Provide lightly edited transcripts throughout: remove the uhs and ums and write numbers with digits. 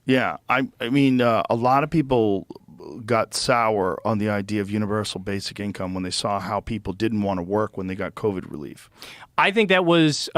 Yeah, I mean, a lot of people got sour on the idea of universal basic income when they saw how people didn't want to work when they got COVID relief. I think that was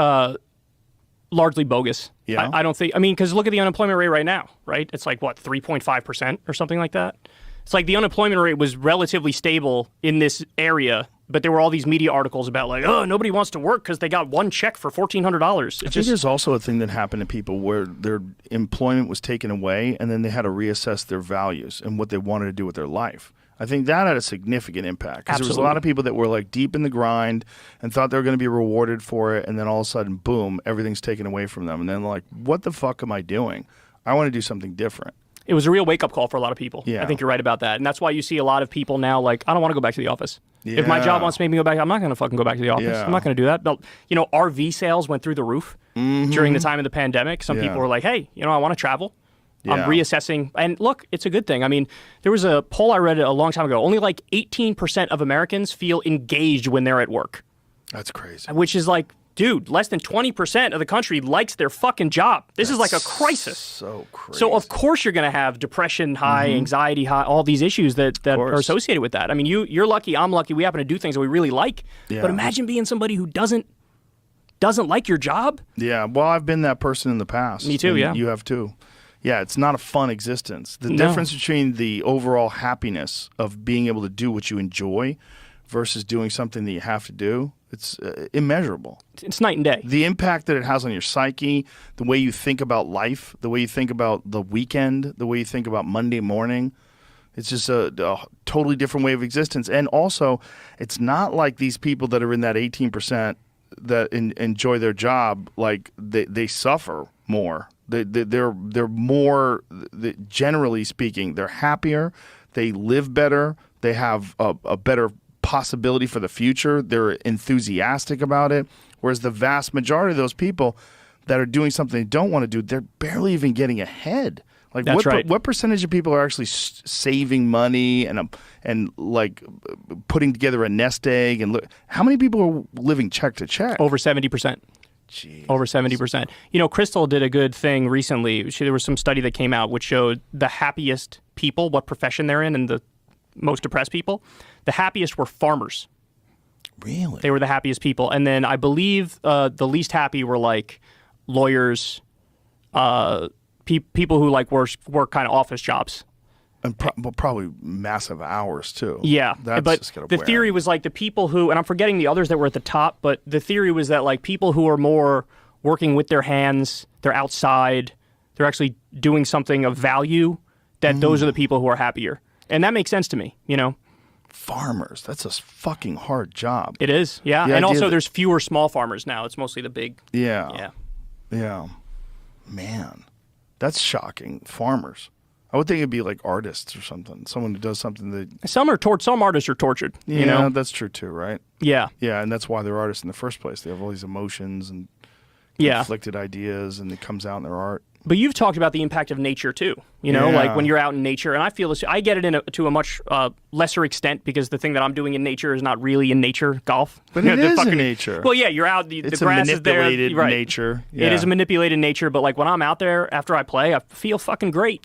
largely bogus. Yeah. I don't think, I mean, because look at the unemployment rate right now, right? It's like, what, 3.5% or something like that? It's like the unemployment rate was relatively stable in this area, but there were all these media articles about like, oh, nobody wants to work because they got one check for $1,400. I think there's also a thing that happened to people where their employment was taken away and then they had to reassess their values and what they wanted to do with their life. I think that had a significant impact because there was a lot of people that were like deep in the grind and thought they were going to be rewarded for it, and then all of a sudden, boom, everything's taken away from them. And then like, what the fuck am I doing? I want to do something different. It was a real wake-up call for a lot of people. Yeah. I think you're right about that. And that's why you see a lot of people now like, I don't want to go back to the office. Yeah. If my job wants to make me go back, I'm not going to fucking go back to the office. Yeah. I'm not going to do that. But, you know, RV sales went through the roof during the time of the pandemic. Some people were like, hey, you know, I want to travel. I'm reassessing. And look, it's a good thing. I mean, there was a poll I read a long time ago. Only like 18% of Americans feel engaged when they're at work. That's crazy. Which is like, dude, less than 20% of the country likes their fucking job. This is like a crisis. So crazy. So of course you're going to have depression high, anxiety high, all these issues that are associated with that. I mean, you're lucky, I'm lucky. We happen to do things that we really like. Yeah. But imagine being somebody who doesn't like your job. Yeah, well, I've been that person in the past. Me too, and yeah. You have too. Yeah, it's not a fun existence. The difference between the overall happiness of being able to do what you enjoy versus doing something that you have to do, it's immeasurable. It's night and day. The impact that it has on your psyche, the way you think about life, the way you think about the weekend, the way you think about Monday morning, it's just a totally different way of existence. And also, it's not like these people that are in that 18% that enjoy their job, like they suffer more. They're more, generally speaking, they're happier, they live better, they have a better possibility for the future, they're enthusiastic about it, whereas the vast majority of those people that are doing something they don't want to do, they're barely even getting ahead. Like That's right. What percentage of people are actually saving money and like putting together a nest egg? And how many people are living check to check? Over 70%. Jeez. Over 70%. You know, Crystal did a good thing recently. There was some study that came out which showed the happiest people, what profession they're in, and the most depressed people. The happiest were farmers. Really? They were the happiest people. And then I believe the least happy were like lawyers, people who like work kind of office jobs. And probably massive hours too. Yeah, That's but just gonna the wear. theory was like the people who, and I'm forgetting the others that were at the top, but the theory was that like people who are more working with their hands, they're outside, they're actually doing something of value, that those are the people who are happier. And that makes sense to me, you know? Farmers, that's a fucking hard job. It is, yeah. The And idea also there's fewer small farmers now. It's mostly the big. Yeah. Man, that's shocking. Farmers. I would think it'd be like artists or something. Someone who does something that... Some artists are tortured, Yeah, you know? that's true too, right? Yeah. Yeah, and that's why they're artists in the first place. They have all these emotions and conflicted ideas, and it comes out in their art. But you've talked about the impact of nature too, you know, like when you're out in nature, and I feel this, I get it to a much lesser extent because the thing that I'm doing in nature is not really in nature, golf. But it is in nature. Well, yeah, you're out, the It's grass a is there. manipulated Right. nature. Yeah. It is a manipulated nature, but like when I'm out there after I play, I feel fucking great.